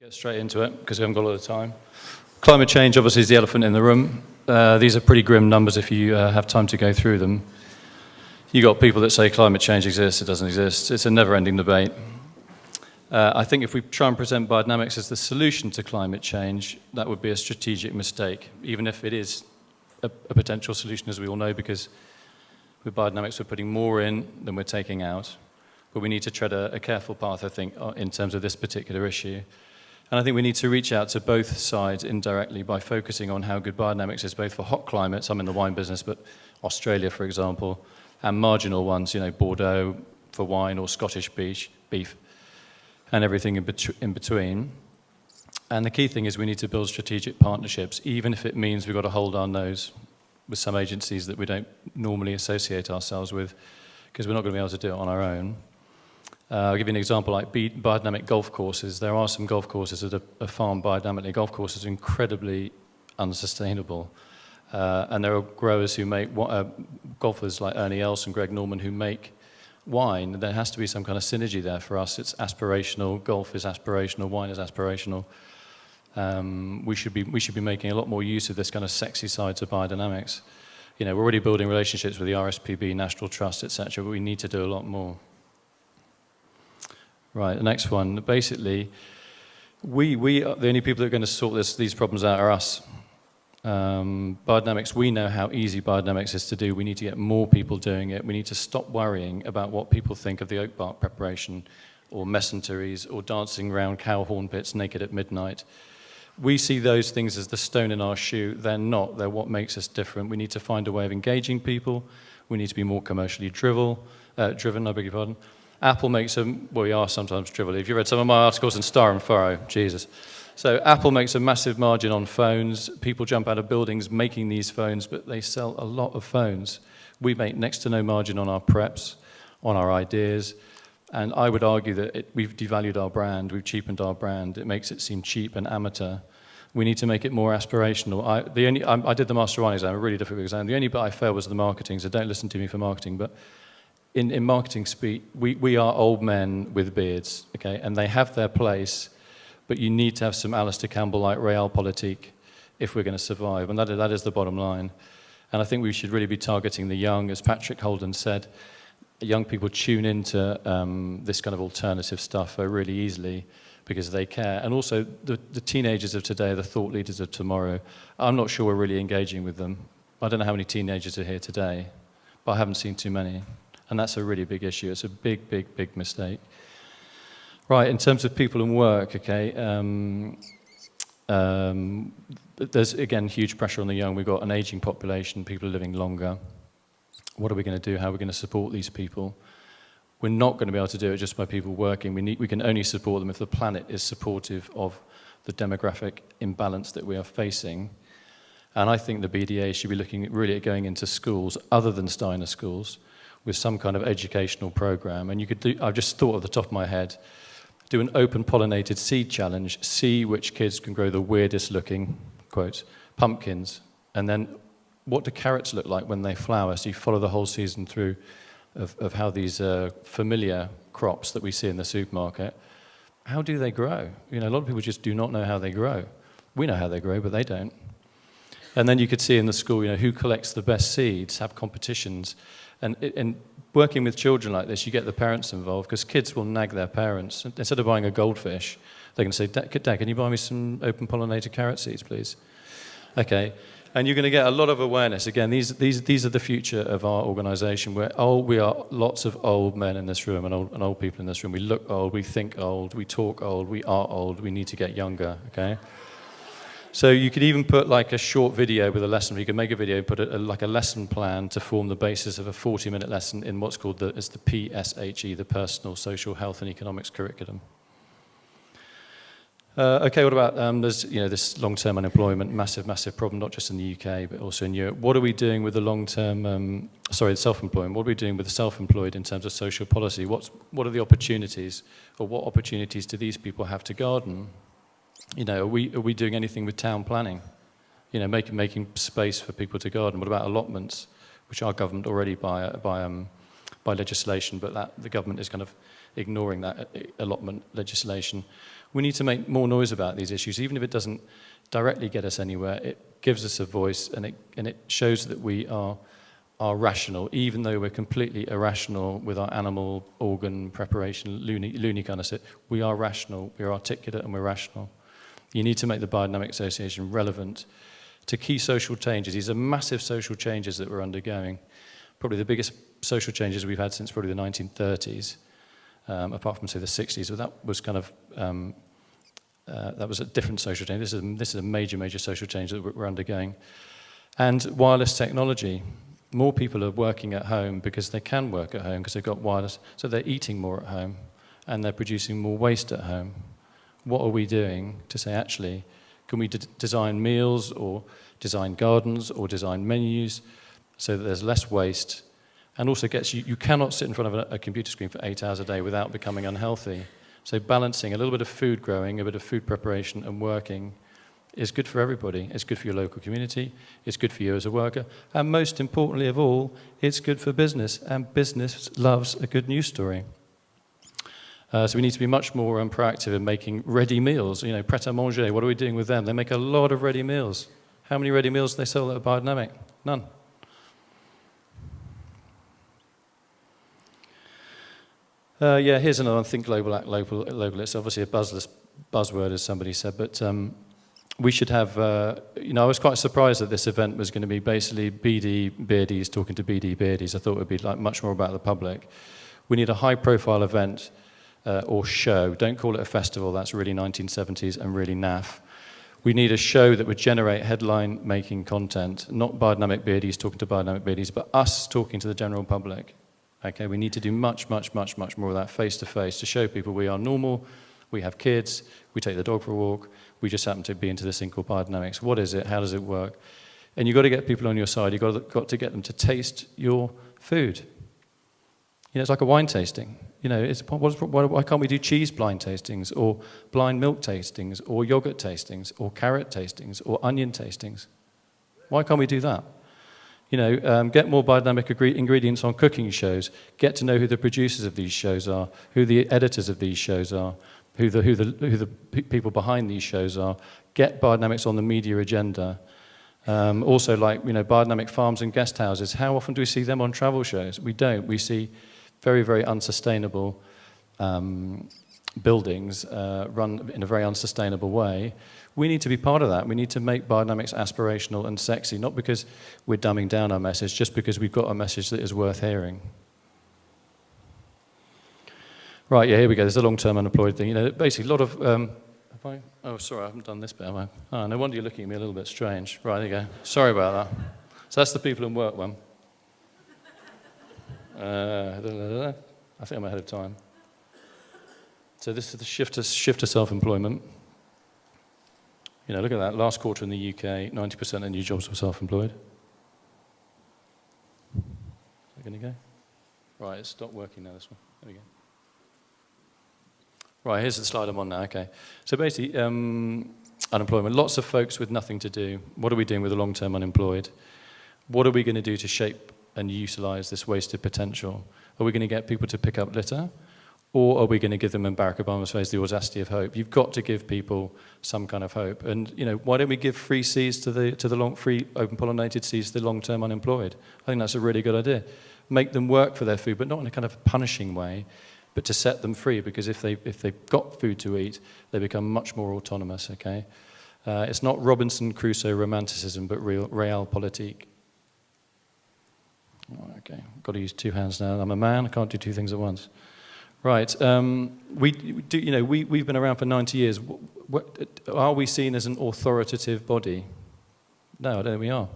Get straight into it, because we haven't got a lot of time. Climate change, obviously, is the elephant in the room. These are pretty grim numbers if you have time to go through them. You've got people that say climate change exists, it doesn't exist. It's a never-ending debate. I think if we try and present biodynamics as the solution to climate change, that would be a strategic mistake, even if it is a potential solution, as we all know, because with biodynamics we're putting more in than we're taking out. But we need to tread a careful path, I think, in terms of this particular issue. And I think we need to reach out to both sides indirectly by focusing on how good biodynamics is both for hot climates, I'm in the wine business, but Australia, for example, and marginal ones, Bordeaux for wine or Scottish beef, and everything in between. And the key thing is we need to build strategic partnerships, even if it means we've got to hold our nose with some agencies that we don't normally associate ourselves with, because we're not going to be able to do it on our own. I'll give you an example like biodynamic golf courses. There are some golf courses that are farmed biodynamically. Golf courses are incredibly unsustainable. And there are growers who make, golfers like Ernie Els and Greg Norman who make wine. There has to be some kind of synergy there for us. It's aspirational, golf is aspirational, wine is aspirational. We should be making a lot more use of this kind of sexy side to biodynamics. We're already building relationships with the RSPB, National Trust, etc., but we need to do a lot more. Right, the next one. Basically, we are the only people that are going to sort these problems out are us. Biodynamics, we know how easy biodynamics is to do. We need to get more people doing it. We need to stop worrying about what people think of the oak bark preparation or mesenteries or dancing around cow horn pits naked at midnight. We see those things as the stone in our shoe. They're not. They're what makes us different. We need to find a way of engaging people. We need to be more commercially driven, I beg your pardon. Apple makes them, well, we are sometimes trivial. If you read some of my articles in Star and Furrow, Jesus. So Apple makes a massive margin on phones. People jump out of buildings making these phones, but they sell a lot of phones. We make next to no margin on our preps, on our ideas. And I would argue that we've devalued our brand, we've cheapened our brand. It makes it seem cheap and amateur. We need to make it more aspirational. I did the Master Wine exam, a really difficult exam. The only bit I failed was the marketing, so don't listen to me for marketing. But in marketing speak, we are old men with beards, okay? And they have their place, but you need to have some Alistair Campbell-like realpolitik if we're going to survive, and that is the bottom line. And I think we should really be targeting the young, as Patrick Holden said. Young people tune into this kind of alternative stuff really easily because they care. And also, the teenagers of today are the thought leaders of tomorrow. I'm not sure we're really engaging with them. I don't know how many teenagers are here today, but I haven't seen too many. And that's a really big issue. It's a big, big, big mistake. Right, in terms of people and work, okay, there's, again, huge pressure on the young. We've got an aging population, people are living longer. What are we going to do? How are we going to support these people? We're not going to be able to do it just by people working. We can only support them if the planet is supportive of the demographic imbalance that we are facing. And I think the BDA should be looking really at going into schools, other than Steiner schools, with some kind of educational program. And you could do, I've just thought off the top of my head, do an open pollinated seed challenge, see which kids can grow the weirdest looking, quote, pumpkins, and then what do carrots look like when they flower? So you follow the whole season through of how these familiar crops that we see in the supermarket, how do they grow? A lot of people just do not know how they grow. We know how they grow, but they don't. And then you could see in the school, who collects the best seeds, have competitions. And working with children like this, you get the parents involved, because kids will nag their parents. Instead of buying a goldfish, they can say, Dad, can you buy me some open pollinated carrot seeds, please? Okay. And you're going to get a lot of awareness. Again, these are the future of our organisation. We are lots of old men in this room and old people in this room. We look old, we think old, we talk old, we are old. We need to get younger, okay? So you could even put like a short video with a lesson. You could make a video, put like a lesson plan to form the basis of a 40-minute lesson in what's called the PSHE, the Personal, Social, Health and Economics Curriculum. Okay, what about there's this long-term unemployment, massive problem, not just in the UK but also in Europe. What are we doing with the long-term, self-employment? What are we doing with the self-employed in terms of social policy? What are the opportunities, or what opportunities do these people have to garden? Are we doing anything with town planning? Making space for people to garden. What about allotments, which are governed already by legislation, but the government is kind of ignoring that allotment legislation? We need to make more noise about these issues, even if it doesn't directly get us anywhere. It gives us a voice, and it shows that we are rational, even though we're completely irrational with our animal organ preparation, loony kind of shit. We are rational, we're articulate, and we're rational. You need to make the Biodynamic Association relevant to key social changes. These are massive social changes that we're undergoing. Probably the biggest social changes we've had since probably the 1930s, apart from, say, the 60s. But that was kind of, that was a different social change. This is a major, major social change that we're undergoing. And wireless technology. More people are working at home because they can work at home because they've got wireless. So they're eating more at home and they're producing more waste at home. What are we doing to say, actually, can we design meals or design gardens or design menus so that there's less waste, and also gets you cannot sit in front of a computer screen for 8 hours a day without becoming unhealthy. So balancing a little bit of food growing, a bit of food preparation and working is good for everybody. It's good for your local community, it's good for you as a worker, and most importantly of all, it's good for business, and business loves a good news story. So we need to be much more proactive in making ready meals. You know, pret-a-manger, what are we doing with them? They make a lot of ready meals. How many ready meals do they sell that are biodynamic? None. Yeah, here's another one, think global, act local. It's obviously a buzzword, as somebody said, but we should have, you know, I was quite surprised that this event was going to be basically BD Beardies talking to BD Beardies. I thought it would be like much more about the public. We need a high-profile event or show. Don't call it a festival, that's really 1970s and really naff. We need a show that would generate headline-making content, not Biodynamic Beardies talking to Biodynamic Beardies, but us talking to the general public. Okay, we need to do much, much, much, much more of that face-to-face to show people we are normal, we have kids, we take the dog for a walk, we just happen to be into this thing called biodynamics. What is it? How does it work? And you've got to get people on your side. You've got to get them to taste your food. You know, it's like a wine tasting. You know, why can't we do cheese blind tastings, or blind milk tastings, or yogurt tastings, or carrot tastings, or onion tastings? Why can't we do that? You know, get more biodynamic ingredients on cooking shows. Get to know who the producers of these shows are, who the editors of these shows are, who the people behind these shows are. Get biodynamics on the media agenda. Also, like, you know, biodynamic farms and guest houses. How often do we see them on travel shows? We don't. We see very, very unsustainable buildings run in a very unsustainable way. We need to be part of that. We need to make biodynamics aspirational and sexy, not because we're dumbing down our message, just because we've got a message that is worth hearing. Right, yeah, here we go. There's a long-term unemployed thing. You know, basically a lot of... oh, sorry, I haven't done this bit, have I? Oh, no wonder you're looking at me a little bit strange. Right, there you go. Sorry about that. So that's the people in work one. I think I'm ahead of time. So this is the shift to self-employment. You know, look at that. Last quarter in the UK, 90% of new jobs were self-employed. Is that going to go? Right, it's stopped working now, this one. There we go. Right, here's the slide I'm on now. Okay. So basically, unemployment. Lots of folks with nothing to do. What are we doing with the long-term unemployed? What are we going to do to shape and utilize this wasted potential? Are we going to get people to pick up litter? Or are we going to give them, in Barack Obama's phrase, the audacity of hope? You've got to give people some kind of hope. And, you know, why don't we give free seeds to the free open pollinated seeds to the long-term unemployed? I think that's a really good idea. Make them work for their food, but not in a kind of punishing way, but to set them free, because if they've got food to eat, they become much more autonomous, okay? It's not Robinson Crusoe romanticism, but realpolitik. Okay, I've got to use two hands now. I'm a man, I can't do two things at once. Right, we've been around for 90 years. Are we seen as an authoritative body? No, I don't think we are.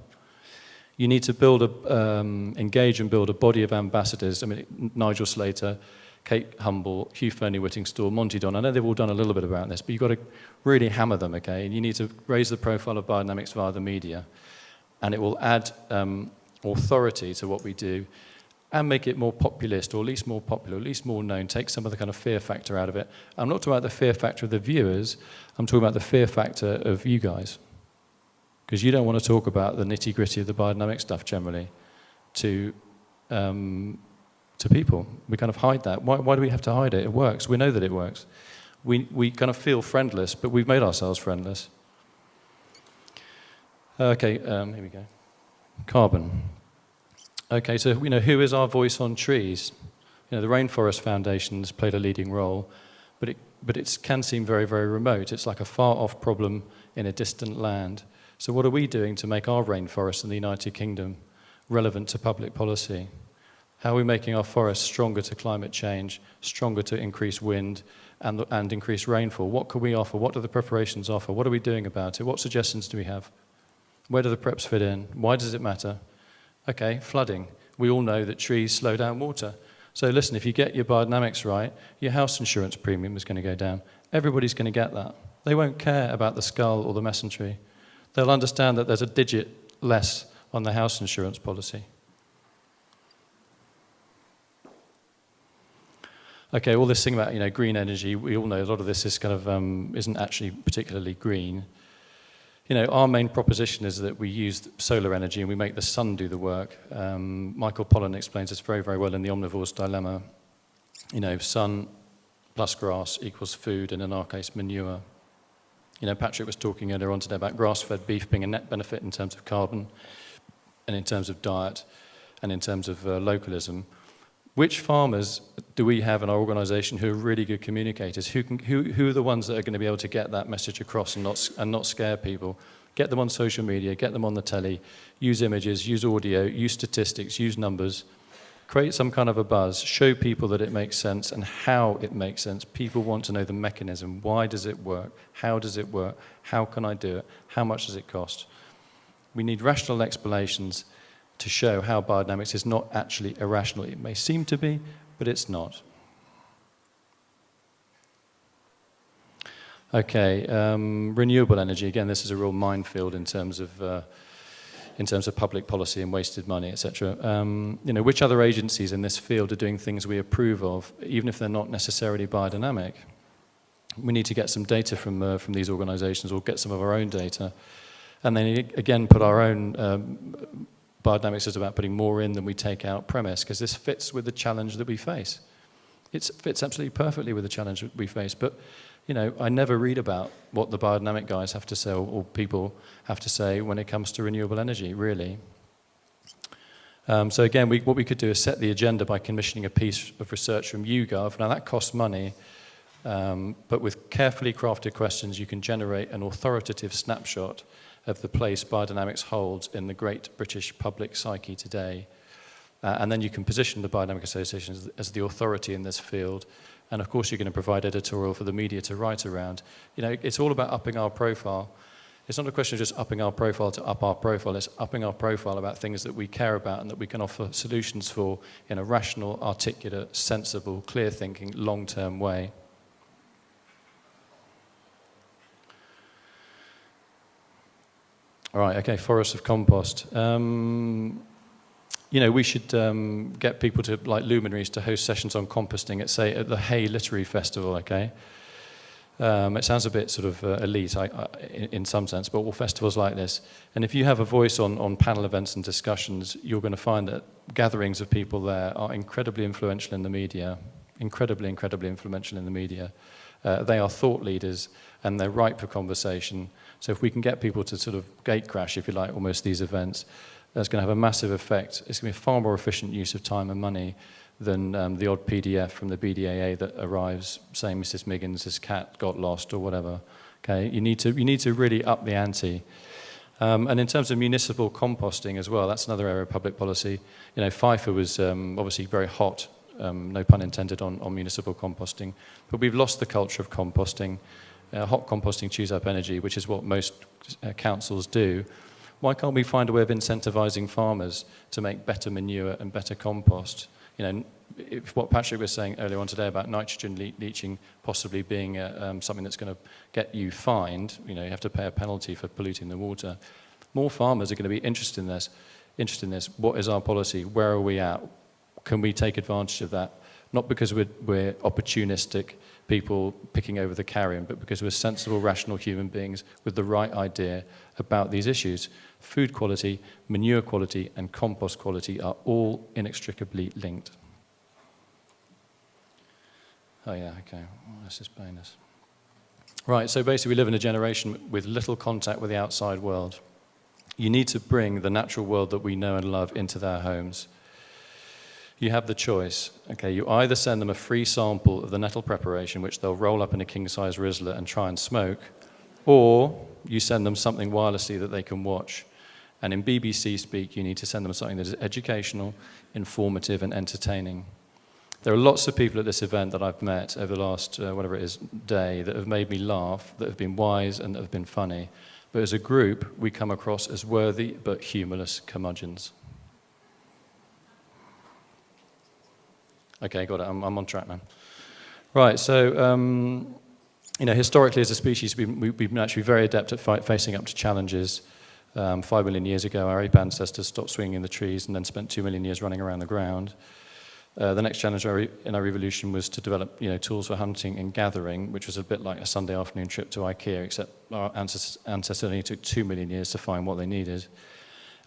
You need to engage and build a body of ambassadors. I mean, Nigel Slater, Kate Humble, Hugh Fernie-Whittingstall, Monty Don. I know they've all done a little bit about this, but you've got to really hammer them, okay? And you need to raise the profile of biodynamics via the media. And it will add authority to what we do, and make it more populist, or at least more popular, at least more known, take some of the kind of fear factor out of it. I'm not talking about the fear factor of the viewers, I'm talking about the fear factor of you guys. Because you don't want to talk about the nitty-gritty of the biodynamic stuff generally to people. We kind of hide that. Why do we have to hide it? It works. We know that it works. We kind of feel friendless, but we've made ourselves friendless. Okay, here we go. Carbon. Okay, so who is our voice on trees? The Rainforest Foundation has played a leading role, but it can seem very, very remote. It's like a far-off problem in a distant land. So what are we doing to make our rainforests in the United Kingdom relevant to public policy? How are we making our forests stronger to climate change, stronger to increase wind and increase rainfall? What can we offer? What do the preparations offer? What are we doing about it? What suggestions do we have? Where do the preps fit in? Why does it matter? Okay, flooding. We all know that trees slow down water. So listen, if you get your biodynamics right, your house insurance premium is going to go down. Everybody's going to get that. They won't care about the skull or the mesentery. They'll understand that there's a digit less on the house insurance policy. Okay, all this thing about green energy, we all know a lot of this is kind of isn't actually particularly green. Our main proposition is that we use solar energy and we make the sun do the work. Michael Pollan explains this very, very well in The Omnivore's Dilemma. Sun plus grass equals food, and in our case, manure. Patrick was talking earlier on today about grass-fed beef being a net benefit in terms of carbon and in terms of diet and in terms of localism. Which farmers do we have in our organisation who are really good communicators? Who are the ones that are going to be able to get that message across and not scare people? Get them on social media, get them on the telly, use images, use audio, use statistics, use numbers, create some kind of a buzz, show people that it makes sense and how it makes sense. People want to know the mechanism. Why does it work? How does it work? How can I do it? How much does it cost? We need rational explanations to show how biodynamics is not actually irrational. It may seem to be, but it's not. Okay, renewable energy. Again, this is a real minefield in terms of public policy and wasted money, etc. Which other agencies in this field are doing things we approve of, even if they're not necessarily biodynamic? We need to get some data from these organisations, or get some of our own data, and then again put our own biodynamics is about putting more in than we take out premise, because this fits with the challenge that we face. It fits absolutely perfectly with the challenge that we face, but I never read about what the biodynamic guys have to say or people have to say when it comes to renewable energy, really. So again, what we could do is set the agenda by commissioning a piece of research from YouGov. Now that costs money, but with carefully crafted questions, you can generate an authoritative snapshot of the place biodynamics holds in the great British public psyche today. And then you can position the Biodynamic Association as the authority in this field. And of course, you're going to provide editorial for the media to write around. It's all about upping our profile. It's not a question of just upping our profile to up our profile. It's upping our profile about things that we care about and that we can offer solutions for in a rational, articulate, sensible, clear-thinking, long-term way. All right, okay, forests of compost. We should get people to, like luminaries, to host sessions on composting at the Hay Literary Festival, okay? It sounds a bit sort of elite in some sense, but all festivals like this. And if you have a voice on panel events and discussions, you're going to find that gatherings of people there are incredibly influential in the media, incredibly influential in the media. They are thought leaders, and they're ripe for conversation. So if we can get people to sort of gate crash, if you like, almost these events, that's going to have a massive effect. It's going to be a far more efficient use of time and money than the odd PDF from the BDAA that arrives saying Mrs. Miggins' cat got lost or whatever. Okay, you need to really up the ante. And in terms of municipal composting as well, that's another area of public policy. FIFA was obviously very hot, no pun intended, on municipal composting, but we've lost the culture of composting. Hot composting chews up energy, which is what most councils do. Why can't we find a way of incentivizing farmers to make better manure and better compost? If what Patrick was saying earlier on today about nitrogen leaching possibly being something that's going to get you fined, you have to pay a penalty for polluting the water. More farmers are going to be interested in this. What is our policy? Where are we at? Can we take advantage of that? Not because we're opportunistic people picking over the carrion, but because we're sensible, rational human beings with the right idea about these issues. Food quality, manure quality, and compost quality are all inextricably linked. Oh yeah, okay. Well, that's just bonus. Right, so basically we live in a generation with little contact with the outside world. You need to bring the natural world that we know and love into their homes. You have the choice. Okay, you either send them a free sample of the nettle preparation, which they'll roll up in a king-size Rizzler and try and smoke, or you send them something wirelessly that they can watch. And in BBC speak, you need to send them something that is educational, informative, and entertaining. There are lots of people at this event that I've met over the last, whatever it is, day that have made me laugh, that have been wise, and that have been funny. But as a group, we come across as worthy but humorless curmudgeons. Okay, got it. I'm on track now. Right, so, historically as a species, we've been actually very adept at facing up to challenges. 5 million years ago, our ape ancestors stopped swinging in the trees and then spent 2 million years running around the ground. The next challenge in our evolution was to develop tools for hunting and gathering, which was a bit like a Sunday afternoon trip to IKEA, except our ancestors only took 2 million years to find what they needed.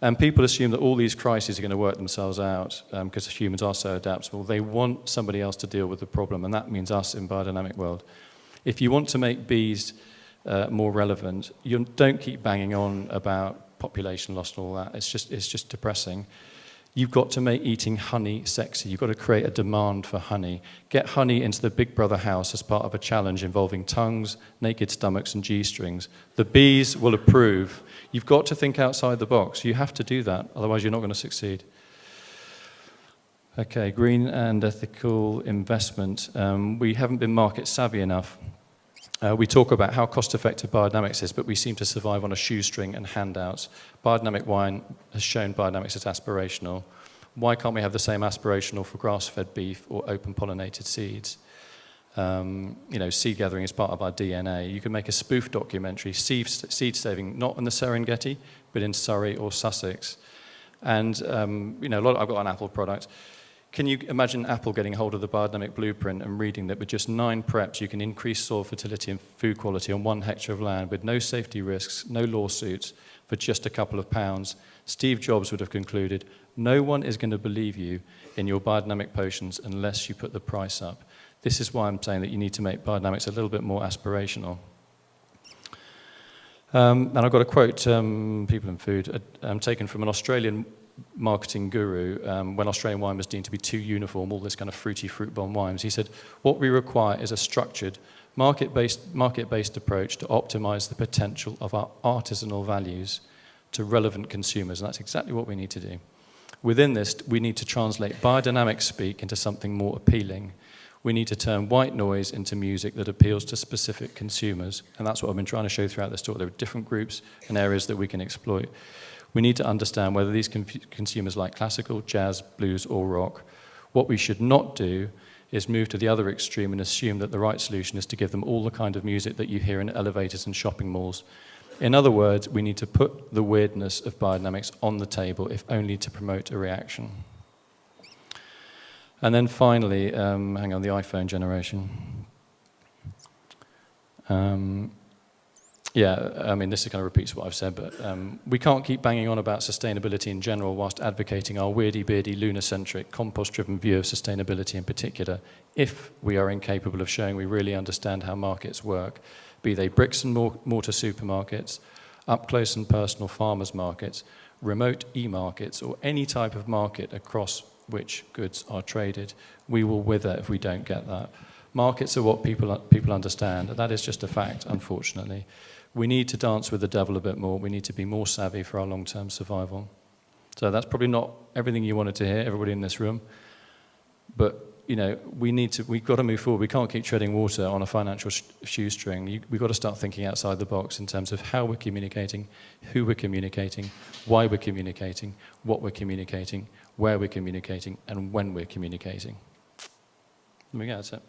And people assume that all these crises are going to work themselves out because humans are so adaptable. They want somebody else to deal with the problem, and that means us in Biodynamic World. If you want to make bees more relevant, you don't keep banging on about population loss and all that. It's just depressing. You've got to make eating honey sexy. You've got to create a demand for honey. Get honey into the Big Brother house as part of a challenge involving tongues, naked stomachs, and G-strings. The bees will approve. You've got to think outside the box. You have to do that, otherwise you're not going to succeed. Okay, green and ethical investment. We haven't been market savvy enough. We talk about how cost-effective biodynamics is, but we seem to survive on a shoestring and handouts. Biodynamic wine has shown biodynamics is aspirational. Why can't we have the same aspirational for grass-fed beef or open-pollinated seeds? Seed gathering is part of our DNA. You can make a spoof documentary, seed saving, not in the Serengeti, but in Surrey or Sussex. And, I've got an Apple product. Can you imagine Apple getting hold of the biodynamic blueprint and reading that with just 9 preps, you can increase soil fertility and food quality on 1 hectare of land with no safety risks, no lawsuits, for just a couple of pounds? Steve Jobs would have concluded, no one is going to believe you in your biodynamic potions unless you put the price up. This is why I'm saying that you need to make biodynamics a little bit more aspirational. And I've got a quote, people in food, taken from an Australian marketing guru, when Australian wine was deemed to be too uniform, all this kind of fruity fruit bomb wines. He said, what we require is a structured, market-based approach to optimize the potential of our artisanal values to relevant consumers, and that's exactly what we need to do. Within this, we need to translate biodynamic speak into something more appealing. We need to turn white noise into music that appeals to specific consumers, and that's what I've been trying to show throughout this talk. There are different groups and areas that we can exploit. We need to understand whether these consumers like classical, jazz, blues, or rock. What we should not do is move to the other extreme and assume that the right solution is to give them all the kind of music that you hear in elevators and shopping malls. In other words, we need to put the weirdness of biodynamics on the table, if only to promote a reaction. And then finally, the iPhone generation. This kind of repeats what I've said, but we can't keep banging on about sustainability in general whilst advocating our weirdy-beardy, lunar-centric, compost-driven view of sustainability in particular, if we are incapable of showing we really understand how markets work, be they bricks and mortar supermarkets, up-close and personal farmers markets, remote e-markets, or any type of market across which goods are traded. We will wither if we don't get that. Markets are what people understand, and that is just a fact, unfortunately. We need to dance with the devil a bit more. We need to be more savvy for our long-term survival. So that's probably not everything you wanted to hear, everybody in this room. But, we've got to move forward. We can't keep treading water on a financial shoestring. We've got to start thinking outside the box in terms of how we're communicating, who we're communicating, why we're communicating, what we're communicating, where we're communicating, and when we're communicating. There we go, that's it.